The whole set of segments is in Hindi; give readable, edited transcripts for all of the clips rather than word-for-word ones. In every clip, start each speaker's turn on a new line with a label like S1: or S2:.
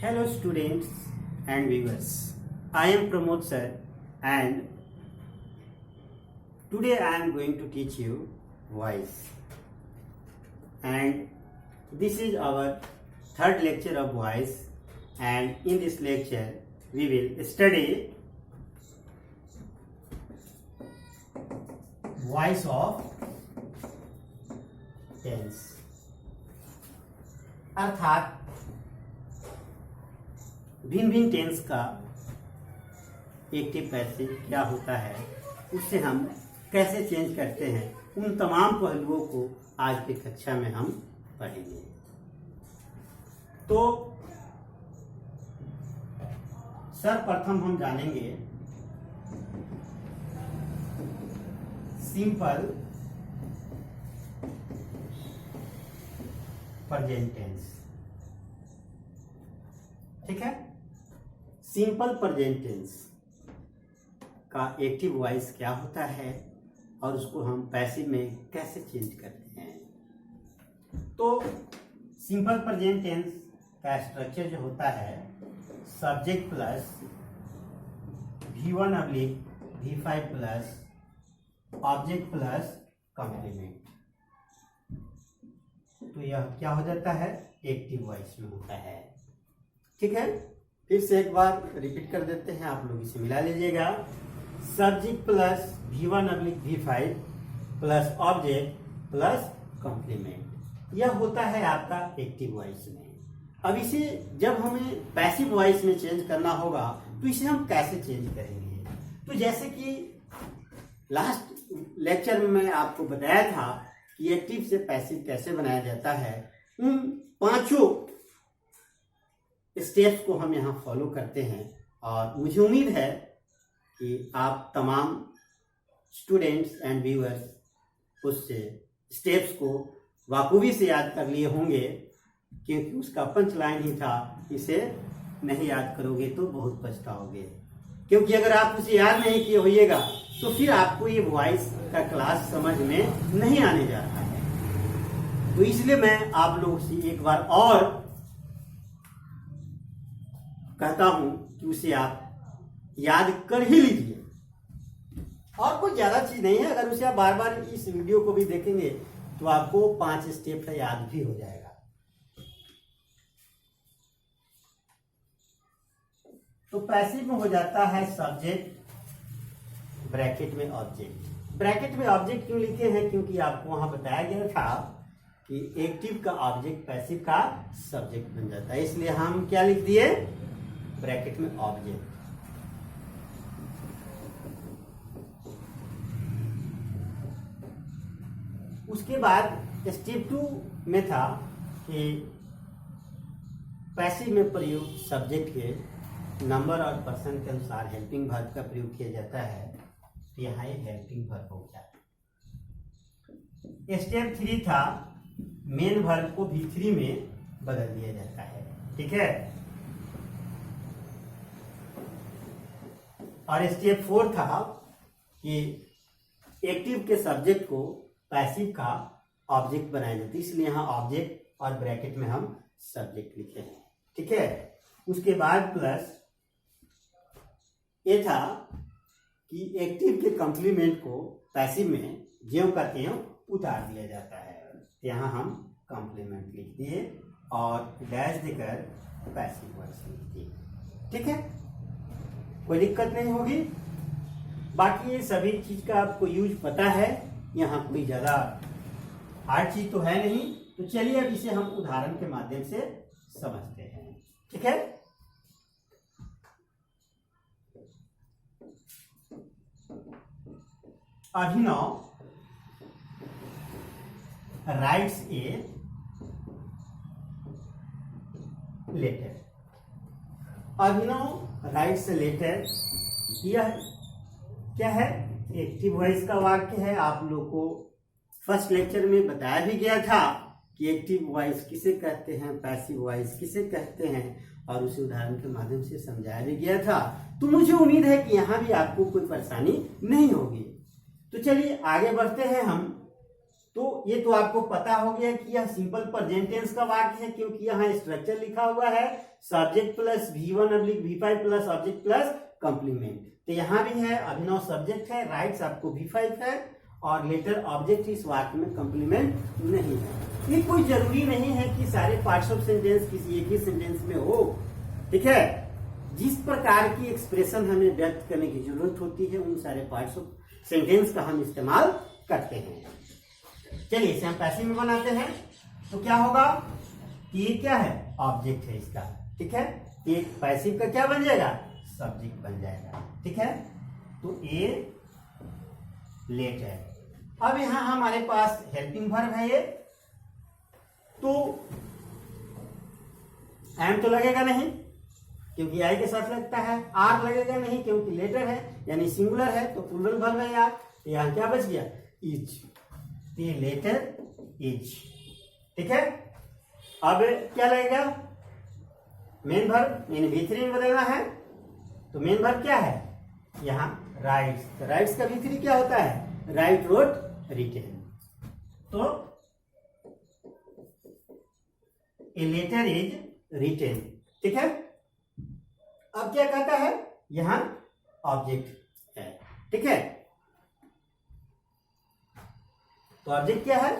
S1: Hello students and viewers. I am Pramod sir and today I am going to teach you voice. And this is our third lecture of voice, and in this lecture we will study voice of tense. अर्थात भिन्न भिन्न टेंस का एक्टिव पैसिव क्या होता है, उससे हम कैसे चेंज करते हैं, उन तमाम पहलुओं को आज की कक्षा में हम पढ़ेंगे। तो सर्वप्रथम हम जानेंगे सिंपल प्रेजेंट टेंस। ठीक है, सिंपल प्रेजेंट टेंस का एक्टिव वॉइस क्या होता है और उसको हम पैसिव में कैसे चेंज करते हैं। तो सिंपल प्रेजेंट टेंस का स्ट्रक्चर जो होता है, subject plus V1 / V5 plus object plus complement. तो यह क्या हो जाता है, एक्टिव वॉइस में होता है। ठीक है, फिर से एक बार रिपीट कर देते हैं, आप लोग इसे मिला लीजिएगा। Subject plus V1 / V5 plus object plus complement, यह होता है आपका एक्टिव वॉइस में। अब इसे जब हमें पैसिव वॉइस में चेंज करना होगा तो इसे हम कैसे चेंज करेंगे। तो जैसे कि लास्ट लेक्चर में मैं आपको बताया था कि एक्टिव से पैसिव कैसे बनाया जाता है, उन पांचों स्टेप्स को हम यहाँ फॉलो करते हैं। और मुझे उम्मीद है कि आप तमाम स्टूडेंट्स एंड व्यूअर्स उस स्टेप्स को बाखूबी से याद कर लिए होंगे, क्योंकि उसका पंच लाइन ही था, इसे नहीं याद करोगे तो बहुत पछताओगे। क्योंकि अगर आप उसे याद नहीं किए होइएगा तो फिर आपको ये वॉइस का क्लास समझ में नहीं आने जा रहा है। तो इसलिए मैं आप लोगों से एक बार और कहता हूं कि उसे आप याद कर ही लीजिए। और कोई ज्यादा चीज नहीं है, अगर उसे आप बार बार इस वीडियो को भी देखेंगे तो आपको 5 स्टेप का याद भी हो जाएगा। तो पैसिव में हो जाता है सब्जेक्ट ब्रैकेट में ऑब्जेक्ट। ब्रैकेट में ऑब्जेक्ट क्यों लिखे हैं, क्योंकि आपको वहां बताया गया था कि एक्टिव का ऑब्जेक्ट पैसिव का सब्जेक्ट बन जाता है, इसलिए हम क्या लिख दिए, ब्रैकेट में ऑब्जेक्ट। उसके बाद स्टेप 2 में था कि पैसिव में प्रयोग सब्जेक्ट के नंबर और पर्सन के अनुसार हेल्पिंग वर्ब का प्रयोग किया जाता है। तो यहाँ एक हेल्पिंग वर्ब हो गया। स्टेप 3 था मेन वर्ब को V3 में बदल दिया जाता है। ठीक है, और स्टेप 4 था कि एक्टिव के सब्जेक्ट को पैसिव का ऑब्जेक्ट बनाया जाता है, इसलिए यहाँ ऑब्जेक्ट और ब्रैकेट में हम सब्जेक्ट लिखे हैं। ठीक है, उसके बाद प्लस ये था कि एक्टिव के कॉम्प्लीमेंट को पैसिव में ज्यों का त्यों उतार दिया जाता है। यहाँ हम कॉम्प्लीमेंट लिख दिए और डैश देकर पैसिव वॉइस लिख दिए। ठीक है, कोई दिक्कत नहीं होगी। बाकी ये सभी चीज का आपको यूज पता है, यहाँ कोई ज्यादा हार्ड चीज तो है नहीं। तो चलिए अब इसे हम उदाहरण के माध्यम से समझते हैं। ठीक है, Abhinav writes a letter. Abhinav writes a letter, यह क्या है, एक्टिव वॉइस का वाक्य है। आप लोग को फर्स्ट लेक्चर में बताया भी गया था कि एक्टिव वॉइस किसे कहते हैं, पैसिव वॉइस किसे कहते हैं, और उसे उदाहरण के माध्यम से समझाया भी गया था। तो मुझे उम्मीद है कि यहाँ भी आपको कोई परेशानी नहीं होगी। तो चलिए आगे बढ़ते हैं हम तो ये तो आपको पता हो गया कि यह सिंपल प्रेजेंट टेंस का वाक्य है, क्योंकि यहाँ स्ट्रक्चर लिखा हुआ है subject plus V1 oblique V5 plus object plus complement. तो यहाँ भी है अभिनव सब्जेक्ट है, राइट्स आपको V5 है और लेटर ऑब्जेक्ट इस वाक्य में कंप्लीमेंट नहीं है। ये कोई जरूरी नहीं है कि सारे पार्ट्स ऑफ सेंटेंस किसी एक ही सेंटेंस में हो, ठीक है। जिस प्रकार की एक्सप्रेशन हमें व्यक्त करने की जरूरत होती है उन सारे पार्ट्स ऑफ सेंटेंस का हम इस्तेमाल करते हैं। चलिए इसे हम पैसिव में बनाते हैं। तो क्या होगा कि ये क्या है, ऑब्जेक्ट है इसका, ठीक है। ये पैसिव का क्या बन जाएगा, सब्जेक्ट बन जाएगा, ठीक है। तो ए लेट है। अब यहां हमारे पास हेल्पिंग वर्ब है ये, तो एम तो लगेगा नहीं क्योंकि आई के साथ लगता है, आर लगेगा नहीं क्योंकि लेटर है यानी सिंगुलर है, तो प्लूरल वर्ब है यार। तो यहां क्या बच गया, इज, ये लेटर इज, ठीक है। अब क्या लगेगा, मेन वर्ब यानी V3 में बदलना है, तो मेन वर्ब क्या है यहाँ राइट्स। तो राइट्स का V3 क्या होता है, राइट, रोट, रिटेन। तो ए लेटर इज रिटेन, ठीक है। अब क्या कहता है, यहां ऑब्जेक्ट है, ठीक है। तो ऑब्जेक्ट क्या है,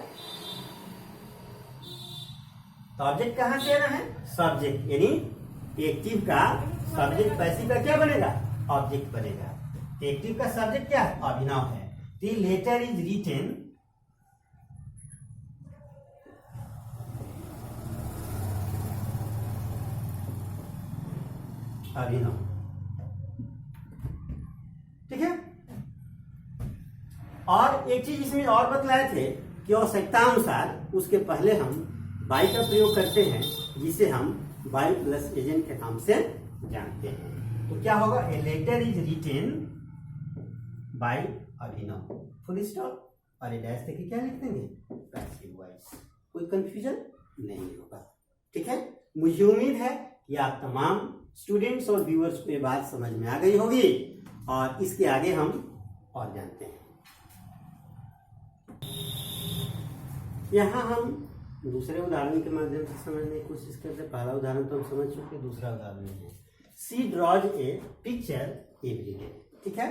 S1: तो ऑब्जेक्ट कहां से आना है, सब्जेक्ट, यानी एक्टिव का सब्जेक्ट पैसिव का क्या बनेगा, ऑब्जेक्ट बनेगा। तो एक्टिव का सब्जेक्ट क्या है, अभिनव है। द लेटर इज रिटेन अभिनव, ठीक है। और एक चीज इसमें और बतलाए थे कि आवश्यकतानुसार उसके पहले हम बाई का प्रयोग करते हैं, जिसे हम बाई प्लस एजेंट के नाम से जानते हैं। तो क्या होगा, a letter is written by Abhinav, full stop, और ये डैश देके क्या लिख देंगे, पैसिव वॉइस। कोई कंफ्यूजन नहीं होगा, ठीक है। मुझे उम्मीद है कि आप तमाम स्टूडेंट्स और व्यूअर्स को ये बात समझ में आ गई होगी, और इसके आगे हम और जानते हैं। यहाँ हम दूसरे उदाहरण के माध्यम से समझने की कोशिश करते हैं। पहला उदाहरण तो हम समझ चुके, दूसरा उदाहरण है सी ड्रॉज ए पिक्चर एवरी डे, ठीक है।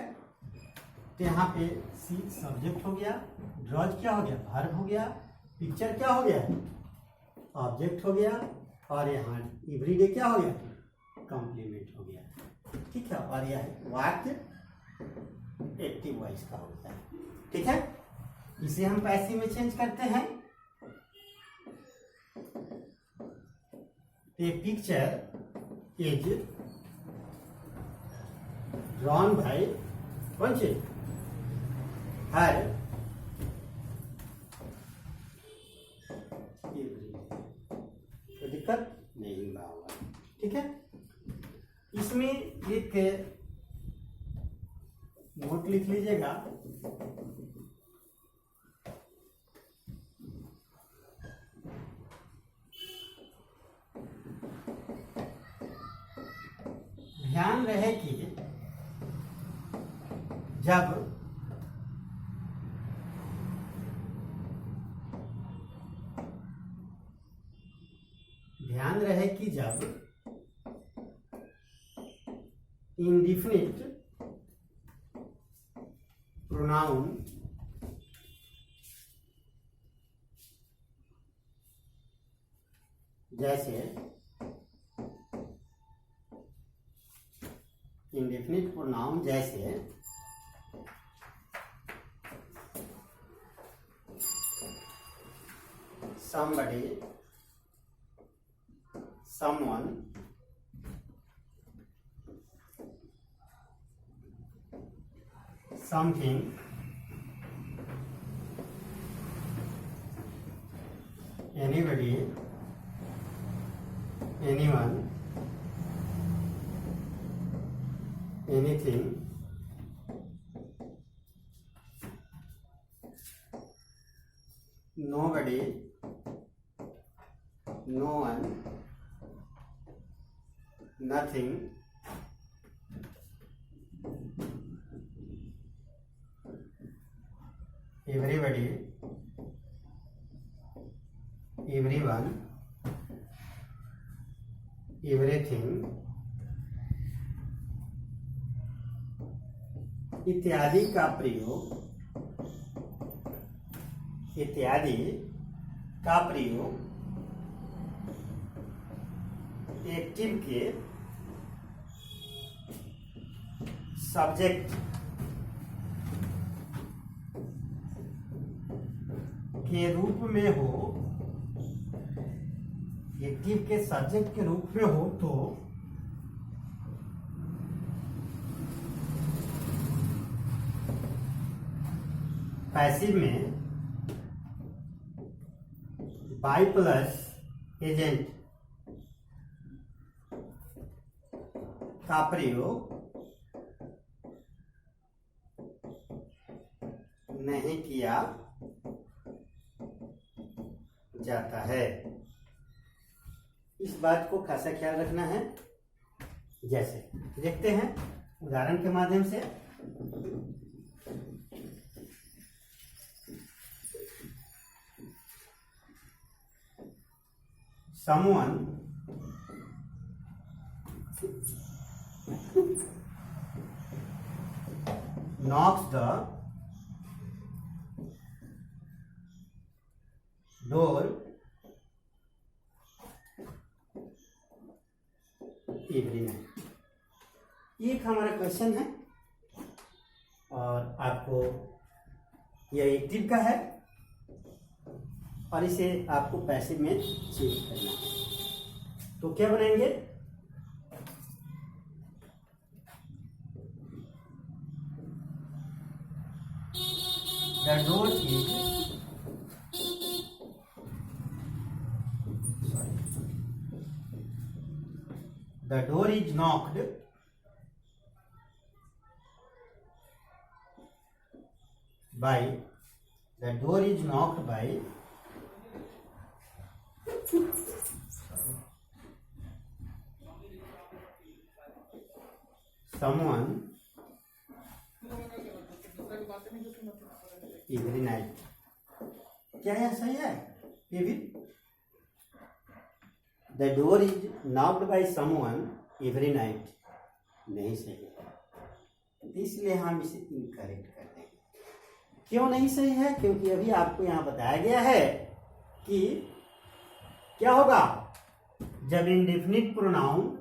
S1: तो यहाँ पे सी सब्जेक्ट हो गया, ड्रॉज क्या हो गया, वर्ब हो गया, पिक्चर क्या हो गया, ऑब्जेक्ट हो गया, और यहाँ एवरीडे क्या हो गया, कॉम्प्लीमेंट हो गया, ठीक है। और यह वाक्य एक्टिव वॉइस का होता है, ठीक है। इसे हम पैसिव में चेंज करते हैं। ए पिक्चर इज ड्रॉन बाय कौन सी, हर, तो दिक्कत नहीं होगा, ठीक है। इसमें एक नोट लिख लीजिएगा, ध्यान रहे कि जब इंडिफिनिट प्रोनाउन जैसे इंडेफिनिट प्रोनाउन जैसे somebody, someone, something, anybody, anyone, anything, nobody, no one, nothing, everybody, everything इत्यादि का प्रयोग एक्टिव के सब्जेक्ट के रूप में हो, एक्टिव के सब्जेक्ट के रूप में हो तो पैसिव में बाई प्लस एजेंट का प्रयोग नहीं किया जाता है। इस बात को खासा ख्याल रखना है। जैसे देखते हैं उदाहरण के माध्यम से। someone knocks the door every night। ये एक हमारा क्वेश्चन है और आपको यह एक्टिव का है और इसे आपको पैसिव में चेंज करना है। तो क्या बनाएंगे? The door is knocked by someone every night। क्या यह सही है? ये भी The door is knocked by someone every night नहीं सही है, इसलिए हम इसे इनकरेक्ट कर देंगे। क्यों नहीं सही है? क्योंकि अभी आपको यहाँ बताया गया है कि क्या होगा जब इंडेफिनिट प्रोनाउन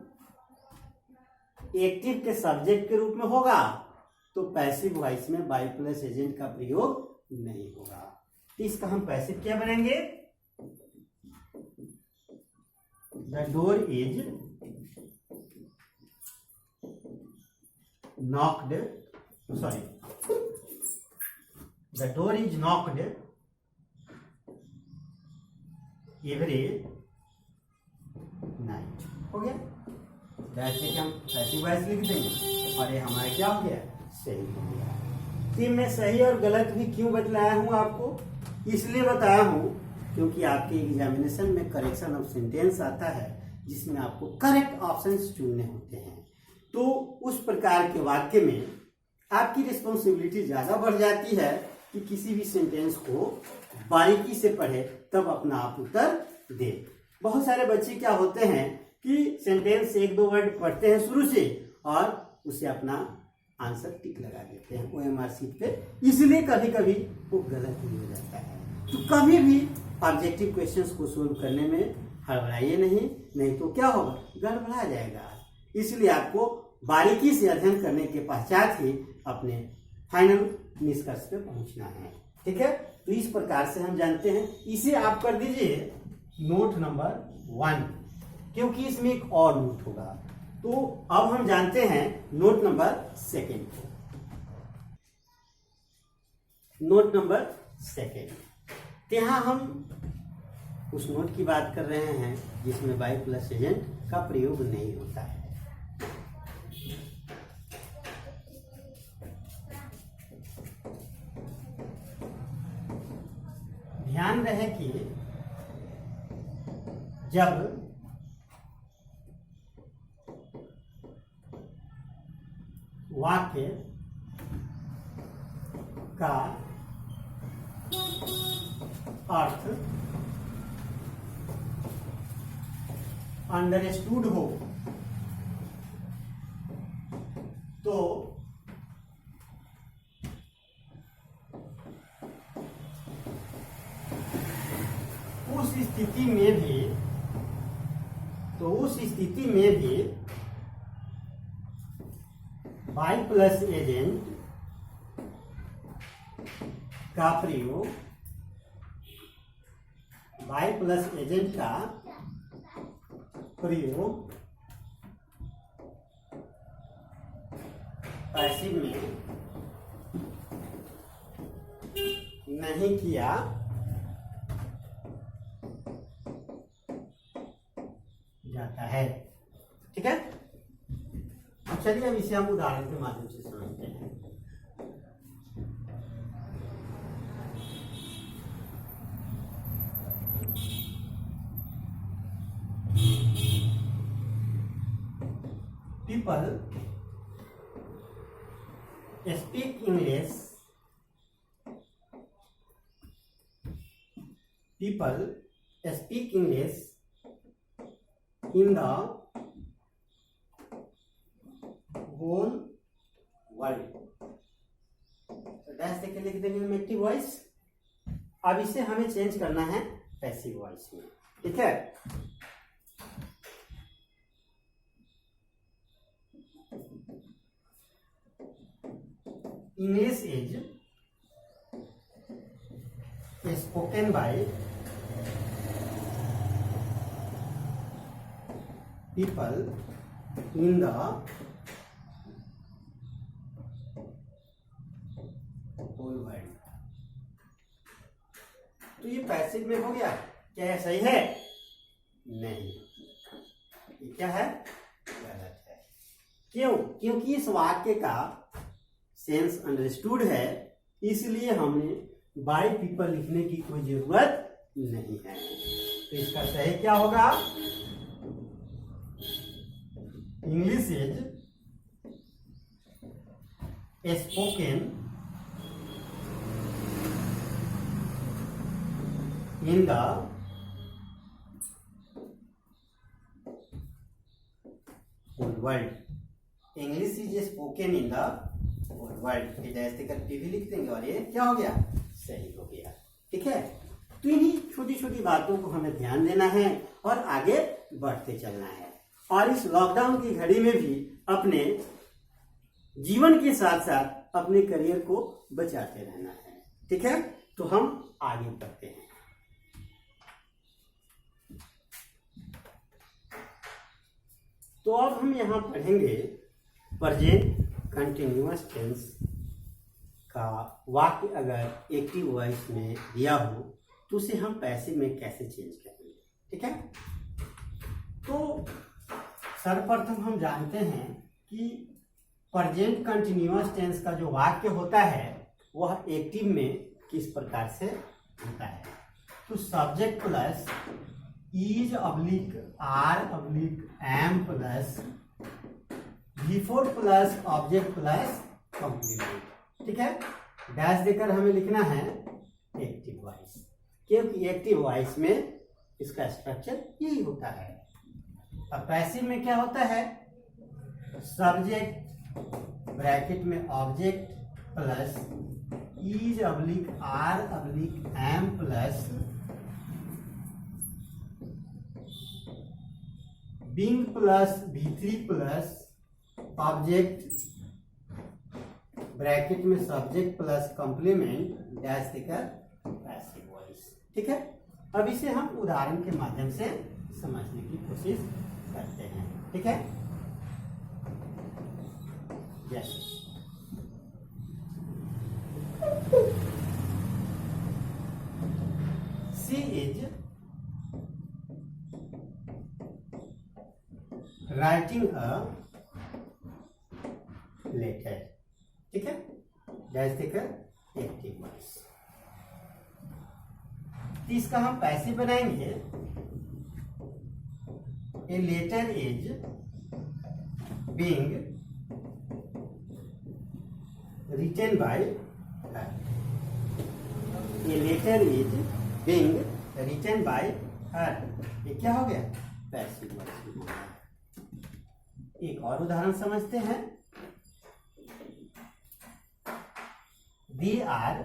S1: एक्टिव के सब्जेक्ट के रूप में होगा तो पैसिव वॉइस में बाई प्लस एजेंट का प्रयोग नहीं होगा। तो इसका हम पैसिव क्या बनाएंगे? The door is knocked, sorry, the door is knocked every night। हो गया? वैसे कि हम पैसिव वॉइस लिख देंगे और ये हमारा क्या हो गया? सही हो गया। कि मैं सही और गलत भी क्यों बतलाया हूं आपको? इसलिए बताया हूं क्योंकि आपके एग्जामिनेशन में करेक्शन ऑफ सेंटेंस आता है जिसमें आपको करेक्ट ऑप्शंस चुनने होते हैं। तो उस प्रकार के वाक्य में आपकी रिस्पॉन्सिबिलिटी ज्यादा बढ़ जाती है कि किसी भी सेंटेंस को बारीकी से पढ़े तब अपना आप उत्तर दे। बहुत सारे बच्चे क्या होते हैं कि सेंटेंस एक दो वर्ड पढ़ते हैं शुरू से और उसे अपना आंसर टिक लगा देते हैं OMR शीट पे, इसलिए कभी कभी वो गलत भी हो जाता है। तो कभी भी ऑब्जेक्टिव क्वेश्चंस को सोल्व करने में हड़बड़ाइए नहीं तो क्या होगा? गड़बड़ा जाएगा। इसलिए आपको बारीकी से अध्ययन करने के पश्चात ही अपने फाइनल निष्कर्ष पे पहुंचना है। ठीक है? तो इस प्रकार से हम जानते हैं। इसे आप कर दीजिए नोट नंबर 1 क्योंकि इसमें एक और नोट होगा। तो अब हम जानते हैं नोट नंबर 2 को। नोट नंबर 2 यहाँ हम उस नोट की बात कर रहे हैं जिसमें बाई प्लस एजेंट का प्रयोग नहीं होता है। ध्यान रहे कि जब वाक्य का अर्थ अंडरस्टूड हो तो उस स्थिति में भी बाई प्लस एजेंट का प्रयोग पैसिव में नहीं किया जाता है। ठीक है, अब चलिए अब इसे हम उदाहरण के माध्यम से समझते हैं। People speak English. People speak English in the whole world. तो डैश देके लिख देंगे हम एक्टिव वॉइस। अब इसे हमें चेंज करना है पैसिव वॉइस में। ठीक है, English is spoken by people in the whole world। तो ये पैसिव में हो गया, क्या है सही है? नहीं, ये क्या है? गलत है। क्यों? क्योंकि इस वाक्य का सेंस अंडरस्टूड है, इसलिए हमने बाय पीपल लिखने की कोई जरूरत नहीं है। तो इसका सही क्या होगा? English is spoken in the whole world. English is spoken in the world. ऐसे कर भी लिख देंगे और ये क्या हो गया? सही हो गया। ठीक है, तो इन्हीं छोटी छोटी बातों को हमें ध्यान देना है और आगे बढ़ते चलना है, और इस लॉकडाउन की घड़ी में भी अपने जीवन के साथ साथ अपने करियर को बचाते रहना है। ठीक है, तो हम आगे बढ़ते हैं। तो अब हम यहां पढ़ेंगे प्रेजेंट कंटिन्यूअस टेंस का वाक्य अगर एक्टिव वॉइस में दिया हो तो उसे हम पैसिव में कैसे चेंज करेंगे। ठीक है, तो सर्वप्रथम हम जानते हैं कि प्रेजेंट कंटिन्यूअस टेंस का जो वाक्य होता है वह एक्टिव में किस प्रकार से होता है। तो subject plus is oblique are oblique am plus before plus object plus complement. ठीक है, डैश देकर हमें लिखना है एक्टिव वॉइस, क्योंकि एक्टिव वॉइस में इसका स्ट्रक्चर यही होता है। अब पैसिव में क्या होता है? सब्जेक्ट ब्रैकेट में object plus is oblique are oblique am plus being plus V3 plus object bracket में सब्जेक्ट प्लस कॉम्प्लीमेंट डैश देकर पैसिव वॉइस। ठीक है, अब इसे हम उदाहरण के माध्यम से समझने की कोशिश करते हैं। ठीक है, yes, she is writing a letter. ठीक है, डैश देकर एक्टिव वॉइस। इसका हम पैसिव बनाएंगे। A letter is being written by her. A letter is being written by her, ये क्या हो गया? Passive voice. एक और उदाहरण समझते हैं। They are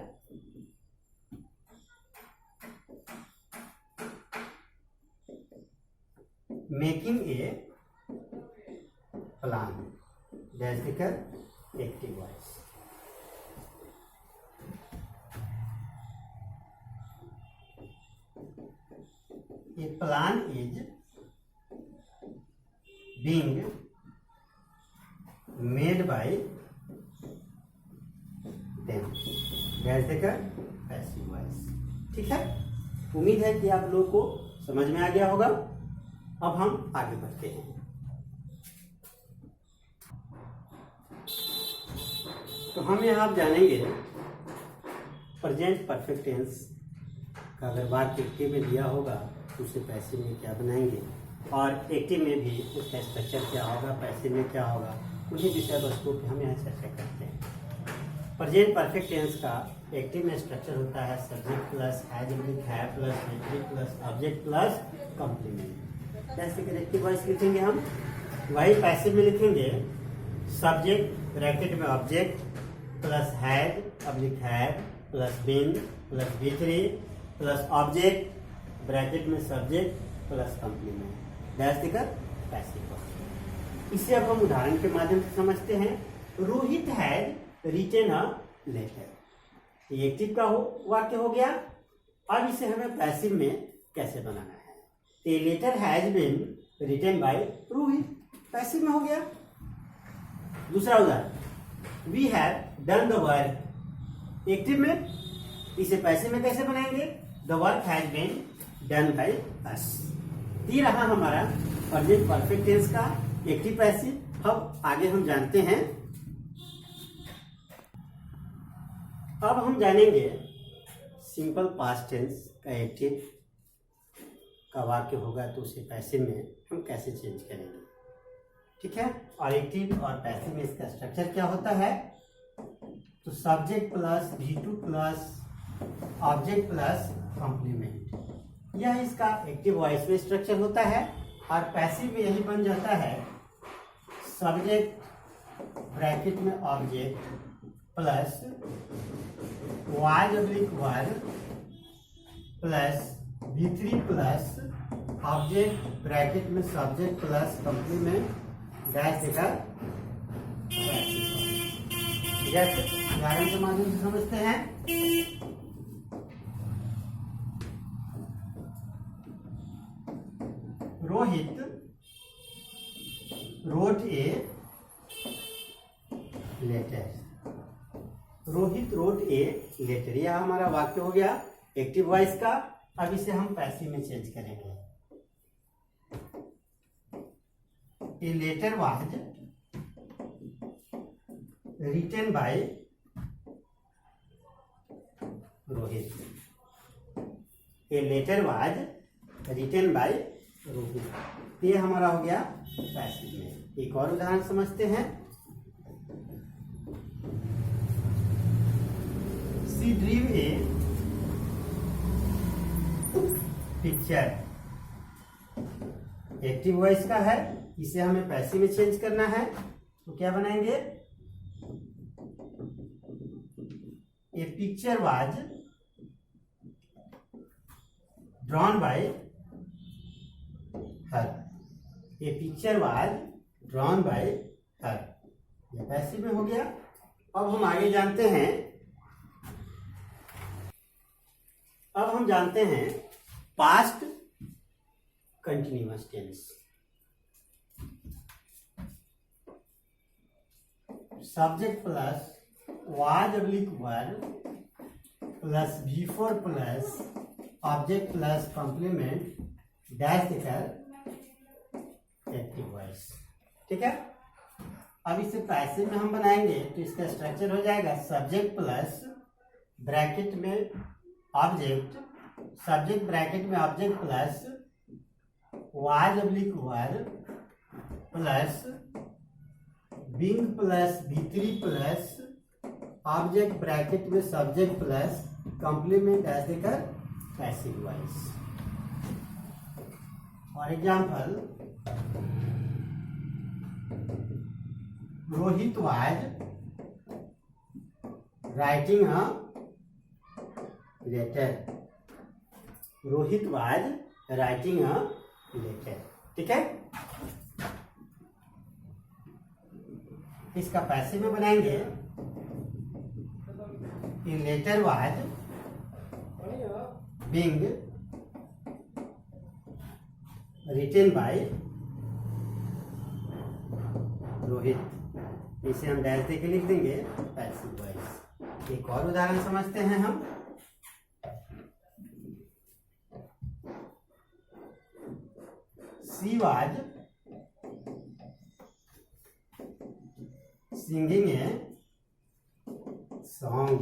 S1: making a plan, dash देकर active voice. A plan is being made by them, dash देकर पैसिव वॉइस। ठीक है, उम्मीद है कि आप लोगों को समझ में आ गया होगा। अब हम आगे बढ़ते हैं। तो हम यहाँ आप जानेंगे प्रेजेंट परफेक्ट टेंस का अगर बात एक्टिव में दिया होगा तो उसे पैसिव में क्या बनाएंगे, और एक्टिव में भी उसका स्ट्रक्चर क्या होगा, पैसिव में क्या होगा, उन्हीं विषय वस्तुओं की हम यहाँ चर्चा करते हैं। प्रेजेंट परफेक्ट टेंस का एक्टिव में स्ट्रक्चर होता है subject plus has plus plus plus object plus complement. जैसे कि एक्टिव वॉइस लिखेंगे हम, वही पैसिव में लिखेंगे सब्जेक्ट ब्रैकेट में object plus has plus been plus बी3 प्लस ऑब्जेक्ट ब्रैकेट में सब्जेक्ट प्लस कंप्लीमेंट, डैश देकर पैसिव। इसे अब हम उदाहरण के माध्यम से समझते हैं। Rohit has written a letter, ये एक्टिव का वाक्य हो गया। अब इसे हमें पैसिव में कैसे बनाना है। A letter has been written by Rohit, passive में हो गया। दूसरा उदाहरण, we have done the work, active में, इसे पैसिव में कैसे बनाएंगे। The work has been done by us. ये रहा हमारा प्रेजेंट परफेक्ट टेंस का एक्टिव पैसिव। अब आगे हम जानते हैं, अब हम जानेंगे सिंपल पास्ट टेंस का एक्टिव का वाक्य होगा तो उसे पैसिव में हम कैसे चेंज करेंगे। ठीक है, और एक्टिव और पैसिव में इसका स्ट्रक्चर क्या होता है। तो subject plus V2 plus object plus complement, यह इसका एक्टिव वॉइस में स्ट्रक्चर होता है। और पैसिव में यही बन जाता है सब्जेक्ट ब्रैकेट में object plus were plus V3 plus object bracket में सब्जेक्ट प्लस कंप्लीमेंट, डैश देकर जैसे उदाहरण के माध्यम से समझते हैं। Rohit wrote a letter, Rohit wrote a letter, यह हमारा वाक्य हो गया एक्टिव वॉइस का। अब इसे हम पैसिव में चेंज करेंगे। A letter was written by Rohit, a letter was written by Rohit, ये हमारा हो गया पैसिव में। एक और उदाहरण समझते हैं। She ड्रीव A picture, active voice का है, इसे हमें पैसिव में चेंज करना है तो क्या बनाएंगे। A picture was drawn by her, a picture was drawn by her, ये पैसिव में हो गया। अब हम आगे जानते हैं, अब हम जानते हैं past continuous tense. Subject plus was were plus V4 plus object plus complement, dash देकर एक्टिव वॉइस। ठीक है, अब इसे पैसिव में हम बनाएंगे तो इसका स्ट्रक्चर हो जाएगा सब्जेक्ट प्लस ब्रैकेट में ऑब्जेक्ट, सब्जेक्ट ब्रैकेट में object plus was were plus being plus V3 plus object bracket में सब्जेक्ट प्लस कंप्लीमेंट, ऐसे देकर passive voice. For example, Rohit was writing a letter. Rohit was writing a letter. ठीक है, इसका पैसे में बनाएंगे। A letter was being written by Rohit. इसे हम डैश देके लिख देंगे पैसिव वॉइस। एक और उदाहरण समझते हैं हम। She was singing a song.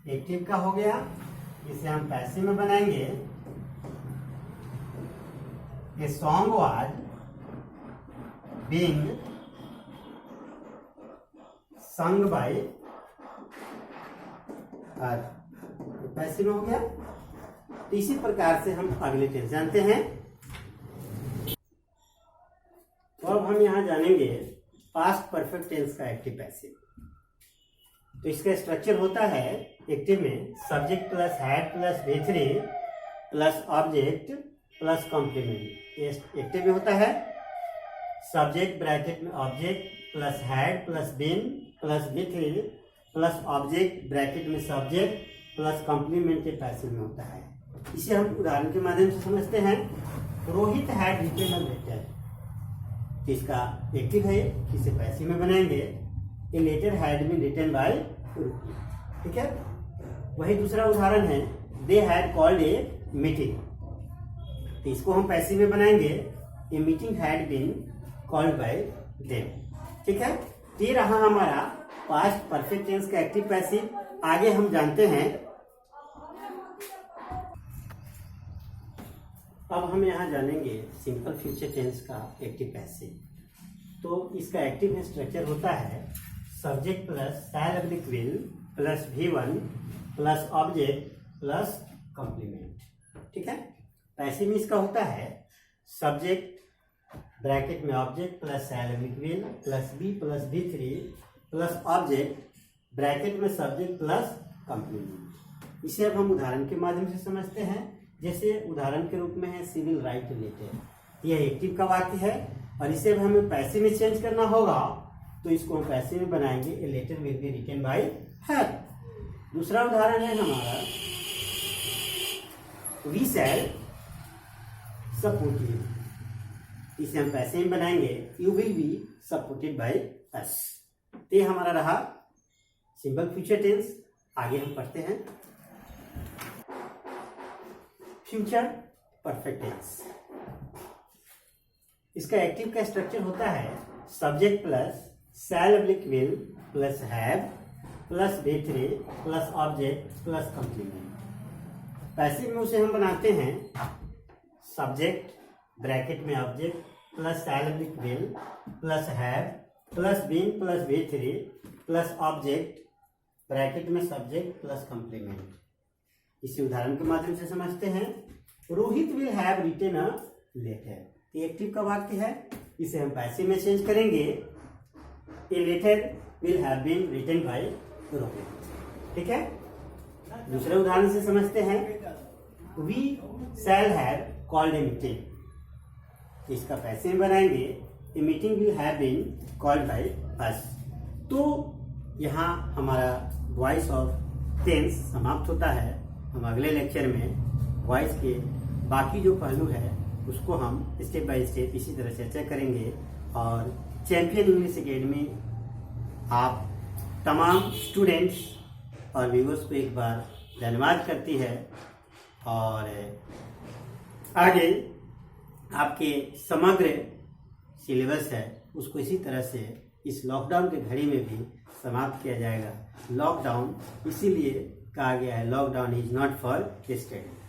S1: Active का हो गया, इसे हम पैसिव में बनाएंगे। A song was being sung by her. Passive में हो गया। इसी प्रकार से हम अगले टेंस जानते हैं। तो अब हम यहां जानेंगे पास्ट परफेक्ट टेंस का एक्टिव पैसिव। तो इसका स्ट्रक्चर होता है एक्टिव में subject plus had plus V3 plus object plus complement. ये एक्टिव में होता है सब्जेक्ट ब्रैकेट में object plus had plus been plus V3 plus object bracket में सब्जेक्ट प्लस कॉम्प्लीमेंट के पैसिव में होता है। इसे हम उदाहरण के माध्यम से समझते हैं। Rohit had written a letter. इसका एक्टिव है, इसे पैसिव में बनाएंगे। A letter had been written by Rohit. ठीक है, वही दूसरा उदाहरण है they had called a meeting. तो इसको हम पैसिव में बनाएंगे। A meeting had been called by them. ठीक है, ये रहा हमारा पास्ट परफेक्ट टेंस का एक्टिव पैसिव। आगे हम जानते हैं। अब हम यहाँ जानेंगे सिंपल फ्यूचर टेंस का एक्टिव पैसिव। तो इसका एक्टिव स्ट्रक्चर होता है subject plus shall oblique will plus V1 plus object plus complement. ठीक है, पैसिव में इसका होता है सब्जेक्ट ब्रैकेट में object plus shall oblique will plus B plus V3 plus object bracket में सब्जेक्ट प्लस कॉम्प्लीमेंट। इसे अब हम उदाहरण के माध्यम से समझते हैं। जैसे उदाहरण के रूप में है सिविल राइट लेटर। यह एक्टिव का वाक्य है और इसे अब हमें पैसिव में चेंज करना होगा। तो इसको हम पैसिव में बनाएंगे। A letter will be written by her. दूसरा उदाहरण है हमारा वी शैल सपोर्ट यू। इसे हम पैसिव में बनाएंगे। You will be supported by us. ये हमारा रहा सिंपल फ्यूचर टेंस। आगे हम पढ़ते हैं फ्यूचर परफेक्ट टेंस। इसका एक्टिव का स्ट्रक्चर होता है subject plus shall oblique will plus have plus V3 plus object plus complement. Passive में उसे हम बनाते हैं सब्जेक्ट ब्रैकेट में object plus shall oblique will plus have plus been plus V3 plus object bracket में सब्जेक्ट प्लस कॉम्प्लीमेंट। इसी उदाहरण के माध्यम से समझते हैं। Rohit will have written a letter. ये एक्टिव का वाक्य है, इसे हम पैसिव में चेंज करेंगे। A letter will have been written by Rohit. ठीक है, दूसरे उदाहरण से समझते हैं। We shall have called a meeting. इसका पैसिव में बनाएंगे। A meeting will have been called by us. तो यहाँ हमारा वॉइस ऑफ टेंस समाप्त होता है। हम अगले लेक्चर में वॉइस के बाकी जो पहलू है उसको हम स्टेप बाय स्टेप इसी तरह चर्चा करेंगे। और चैंपियन इंग्लिश एकेडमी आप तमाम स्टूडेंट्स और व्यूअर्स को एक बार धन्यवाद करती है। और आगे आपके समग्र सिलेबस है उसको इसी तरह से इस लॉकडाउन के घड़ी में भी समाप्त किया जाएगा। लॉकडाउन इसीलिए कहा गया है lockdown is not for study.